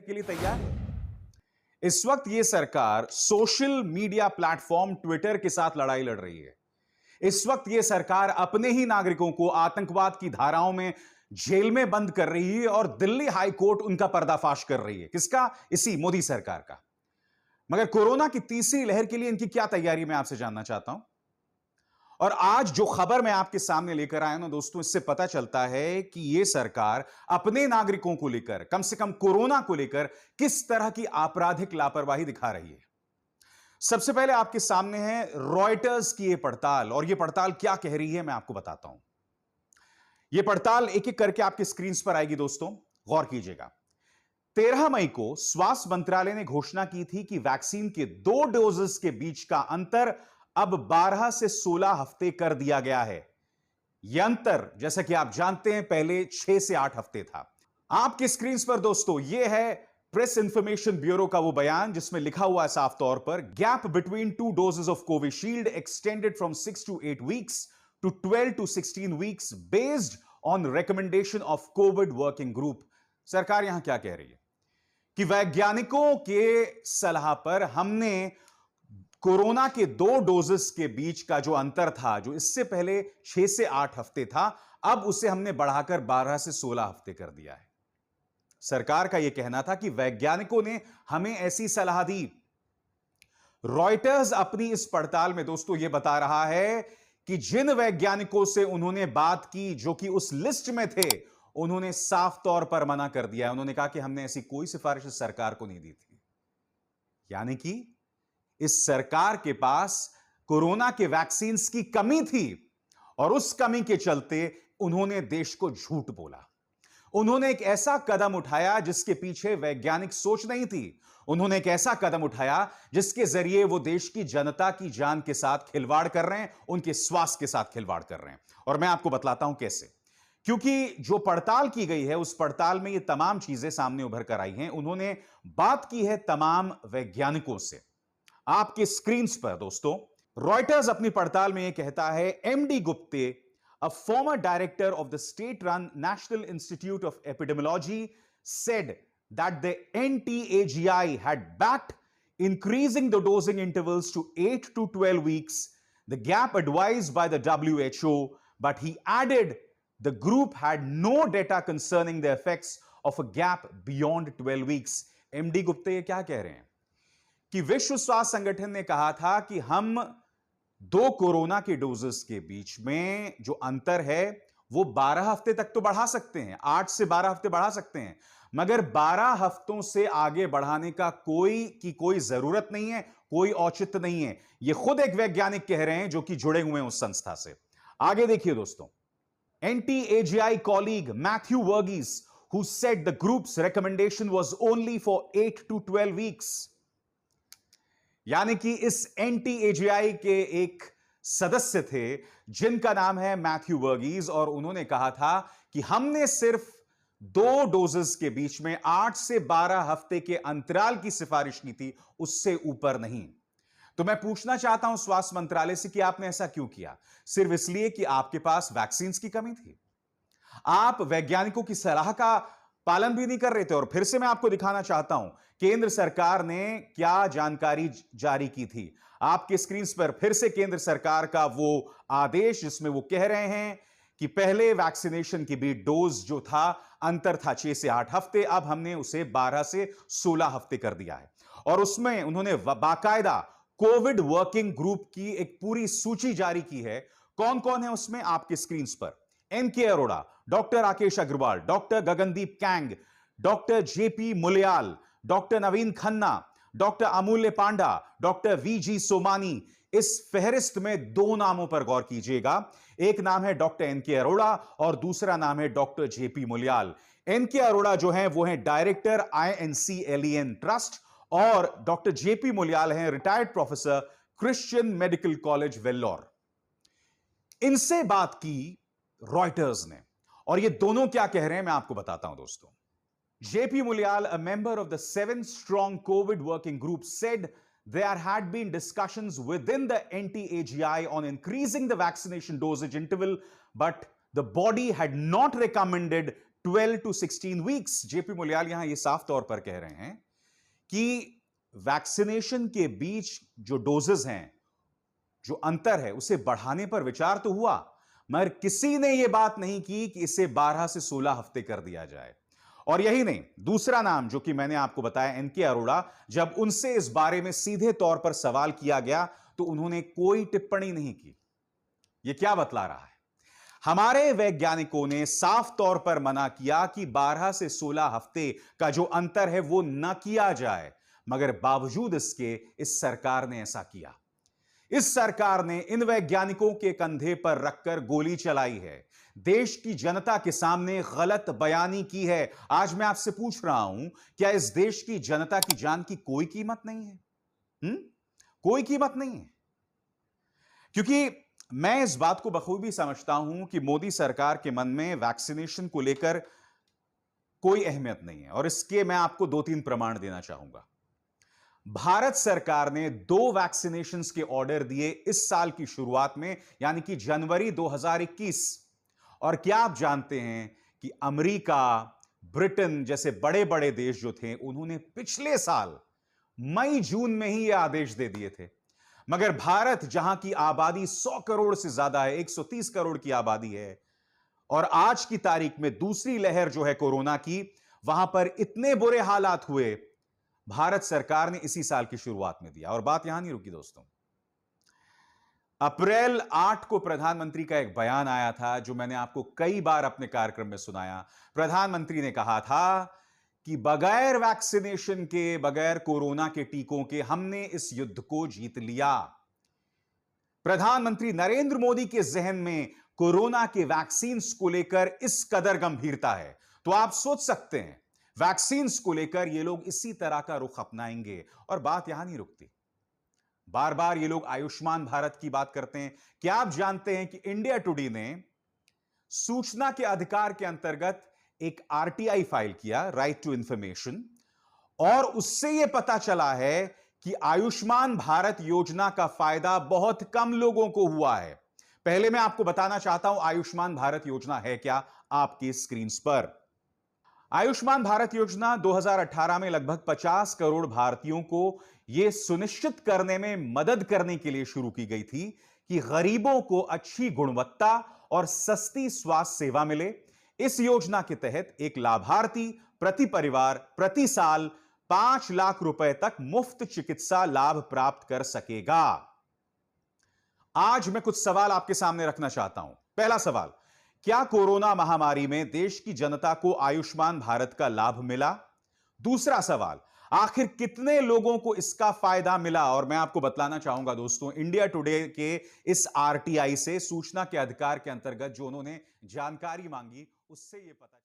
के लिए तैयार है। इस वक्त यह सरकार सोशल मीडिया प्लेटफॉर्म ट्विटर के साथ लड़ाई लड़ रही है। इस वक्त यह सरकार अपने ही नागरिकों को आतंकवाद की धाराओं में जेल में बंद कर रही है और दिल्ली हाई कोर्ट उनका पर्दाफाश कर रही है। किसका? इसी मोदी सरकार का। मगर कोरोना की तीसरी लहर के लिए इनकी क्या तैयारी, मैं आपसे जानना चाहता हूं। और आज जो खबर मैं आपके सामने लेकर आया ना दोस्तों, इससे पता चलता है कि यह सरकार अपने नागरिकों को लेकर, कम से कम कोरोना को लेकर, किस तरह की आपराधिक लापरवाही दिखा रही है। सबसे पहले आपके सामने है रॉयटर्स की यह पड़ताल, और यह पड़ताल क्या कह रही है मैं आपको बताता हूं। यह पड़ताल एक एक करके आपके स्क्रीन पर आएगी दोस्तों, गौर कीजिएगा। 13 मई को स्वास्थ्य मंत्रालय ने घोषणा की थी कि वैक्सीन के 2 डोजेस के बीच का अंतर अब 12 से 16 हफ्ते कर दिया गया है। यह अंतर, जैसा कि आप जानते हैं, पहले 6 से 8 हफ्ते था। आपके स्क्रीन पर दोस्तों यह है प्रेस इंफॉर्मेशन ब्यूरो का वो बयान, जिसमें लिखा हुआ है साफ तौर पर, gap between 2 doses of Covishield extended from 6 to 8 weeks to 12 to 16 weeks based on recommendation of Covid working group. सरकार यहां क्या कह रही है कि वैज्ञानिकों के सलाह पर हमने कोरोना के 2 डोजेस के बीच का जो अंतर था, जो इससे पहले 6 से 8 हफ्ते था, अब उसे हमने बढ़ाकर 12 से 16 हफ्ते कर दिया है। सरकार का यह कहना था कि वैज्ञानिकों ने हमें ऐसी सलाह दी। रॉयटर्स अपनी इस पड़ताल में दोस्तों यह बता रहा है कि जिन वैज्ञानिकों से उन्होंने बात की, जो कि उस लिस्ट में थे, उन्होंने साफ तौर पर मना कर दिया। उन्होंने कहा कि हमने ऐसी कोई सिफारिश सरकार को नहीं दी थी। यानी कि इस सरकार के पास कोरोना के वैक्सीन की कमी थी, और उस कमी के चलते उन्होंने देश को झूठ बोला। उन्होंने एक ऐसा कदम उठाया जिसके पीछे वैज्ञानिक सोच नहीं थी। उन्होंने एक ऐसा कदम उठाया जिसके जरिए वो देश की जनता की जान के साथ खिलवाड़ कर रहे हैं, उनके स्वास्थ्य के साथ खिलवाड़ कर रहे हैं। और मैं आपको बतलाता हूं कैसे। क्योंकि जो पड़ताल की गई है, उस पड़ताल में ये तमाम चीजें सामने उभर कर आई हैं। उन्होंने बात की है तमाम वैज्ञानिकों से। आपके स्क्रीन पर दोस्तों रॉयटर्स अपनी पड़ताल में यह कहता है, MD Gupte, a former director of the state-run National Institute of Epidemiology, said that the NTAGI had backed increasing the dosing intervals to 8 to 12 weeks, the gap advised by the WHO, but he added the group had no data concerning the effects of a gap beyond 12 weeks. MD Gupte ये क्या कह रहे हैं कि विश्व स्वास्थ्य संगठन ने कहा था कि हम 2 कोरोना के डोजेस के बीच में जो अंतर है वो 12 हफ्ते तक तो बढ़ा सकते हैं, 8 से 12 हफ्ते बढ़ा सकते हैं, मगर 12 हफ्तों से आगे बढ़ाने का कोई जरूरत नहीं है, कोई औचित्य नहीं है। ये खुद एक वैज्ञानिक कह रहे हैं जो कि जुड़े हुए हैं उस संस्था से। आगे देखिए दोस्तों, NTAGI colleague Matthew Verghese, who said the group's recommendation was only for 8 to 12 weeks. यानी कि इस NTAGI के एक सदस्य थे जिनका नाम है मैथ्यू वर्गीज, और उन्होंने कहा था कि हमने सिर्फ 2 डोजेस के बीच में 8 से 12 हफ्ते के अंतराल की सिफारिश की थी, उससे ऊपर नहीं। तो मैं पूछना चाहता हूं स्वास्थ्य मंत्रालय से कि आपने ऐसा क्यों किया? सिर्फ इसलिए कि आपके पास वैक्सीन की कमी थी? आप वैज्ञानिकों की सलाह का पालन भी नहीं कर रहे थे। और फिर से मैं आपको दिखाना चाहता हूं केंद्र सरकार ने क्या जानकारी जारी की थी। आपके स्क्रीन पर फिर से केंद्र सरकार का वो आदेश, जिसमें वो कह रहे हैं कि पहले वैक्सीनेशन की भी डोज जो था, अंतर था 6 से 8 हफ्ते, अब हमने उसे 12 से 16 हफ्ते कर दिया है। और उसमें उन्होंने बाकायदा कोविड वर्किंग ग्रुप की एक पूरी सूची जारी की है। कौन कौन है उसमें? आपके स्क्रीन पर N K Arora, doctor Rakesh Agarwal, doctor Gagandeep Kang, doctor J P Muliyil, doctor Naveen Khanna, doctor Amulya Panda, doctor V G Somani. इस फहरिस्त में 2 नामों पर गौर कीजिएगा। एक नाम है डॉक्टर एनके अरोड़ा और दूसरा नाम है डॉक्टर जेपी मुलियाल। एनके अरोड़ा जो है वो है डायरेक्टर INCLEN ट्रस्ट, और डॉक्टर जेपी मुलियाल हैं retired professor Christian medical college Vellore. इनसे बात की रॉयटर्स ने, और ये दोनों क्या कह रहे हैं मैं आपको बताता हूं दोस्तों। JP Mulyal, a member of the 7-strong COVID working group, said there had been discussions within the NTAGI on increasing the vaccination dosage interval, but the body had not recommended 12 to 16 weeks. JP मुलियाल यहां यह साफ तौर पर कह रहे हैं कि vaccination के बीच जो डोजेस हैं, जो अंतर है, उसे बढ़ाने पर विचार तो हुआ, मगर किसी ने यह बात नहीं की कि इसे 12 से 16 हफ्ते कर दिया जाए। और यही नहीं, दूसरा नाम जो कि मैंने आपको बताया, एनके अरोड़ा, जब उनसे इस बारे में सीधे तौर पर सवाल किया गया तो उन्होंने कोई टिप्पणी नहीं की। यह क्या बतला रहा है? हमारे वैज्ञानिकों ने साफ तौर पर मना किया कि 12 से 16 हफ्ते का जो अंतर है वो न किया जाए, मगर बावजूद इसके इस सरकार ने ऐसा किया। इस सरकार ने इन वैज्ञानिकों के कंधे पर रखकर गोली चलाई है, देश की जनता के सामने गलत बयानी की है। आज मैं आपसे पूछ रहा हूं, क्या इस देश की जनता की जान की कोई कीमत नहीं है? कोई कीमत नहीं है। क्योंकि मैं इस बात को बखूबी समझता हूं कि मोदी सरकार के मन में वैक्सीनेशन को लेकर कोई अहमियत नहीं है, और इसके मैं आपको 2-3 प्रमाण देना चाहूंगा। भारत सरकार ने 2 वैक्सीनेशंस के ऑर्डर दिए इस साल की शुरुआत में, यानी कि जनवरी 2021। और क्या आप जानते हैं कि अमेरिका, ब्रिटेन जैसे बड़े बड़े देश जो थे, उन्होंने पिछले साल मई जून में ही यह आदेश दे दिए थे। मगर भारत, जहां की आबादी 100 करोड़ से ज्यादा है, 130 करोड़ की आबादी है, और आज की तारीख में दूसरी लहर जो है कोरोना की, वहां पर इतने बुरे हालात हुए, भारत सरकार ने इसी साल की शुरुआत में दिया। और बात यहां नहीं रुकी दोस्तों। अप्रैल 8 को प्रधानमंत्री का एक बयान आया था, जो मैंने आपको कई बार अपने कार्यक्रम में सुनाया। प्रधानमंत्री ने कहा था कि बगैर वैक्सीनेशन के, बगैर कोरोना के टीकों के, हमने इस युद्ध को जीत लिया। प्रधानमंत्री नरेंद्र मोदी के जहन में कोरोना के वैक्सीन को लेकर इस कदर गंभीरता है, तो आप सोच सकते हैं वैक्सीन को लेकर ये लोग इसी तरह का रुख अपनाएंगे। और बात यहां नहीं रुकती। बार बार ये लोग आयुष्मान भारत की बात करते हैं। क्या आप जानते हैं कि इंडिया टुडे ने सूचना के अधिकार के अंतर्गत एक आरटीआई फाइल किया, राइट टू इंफॉर्मेशन, और उससे यह पता चला है कि आयुष्मान भारत योजना का फायदा बहुत कम लोगों को हुआ है। पहले मैं आपको बताना चाहता हूं आयुष्मान भारत योजना है क्या, आपकी स्क्रीन पर। आयुष्मान भारत योजना 2018 में लगभग 50 करोड़ भारतीयों को यह सुनिश्चित करने में मदद करने के लिए शुरू की गई थी कि गरीबों को अच्छी गुणवत्ता और सस्ती स्वास्थ्य सेवा मिले। इस योजना के तहत एक लाभार्थी प्रति परिवार प्रति साल 5 लाख रुपए तक मुफ्त चिकित्सा लाभ प्राप्त कर सकेगा। आज मैं कुछ सवाल आपके सामने रखना चाहता हूं। पहला सवाल, क्या कोरोना महामारी में देश की जनता को आयुष्मान भारत का लाभ मिला? दूसरा सवाल, आखिर कितने लोगों को इसका फायदा मिला? और मैं आपको बतलाना चाहूंगा दोस्तों, इंडिया टुडे के इस आरटीआई से, सूचना के अधिकार के अंतर्गत जो उन्होंने जानकारी मांगी, उससे यह पता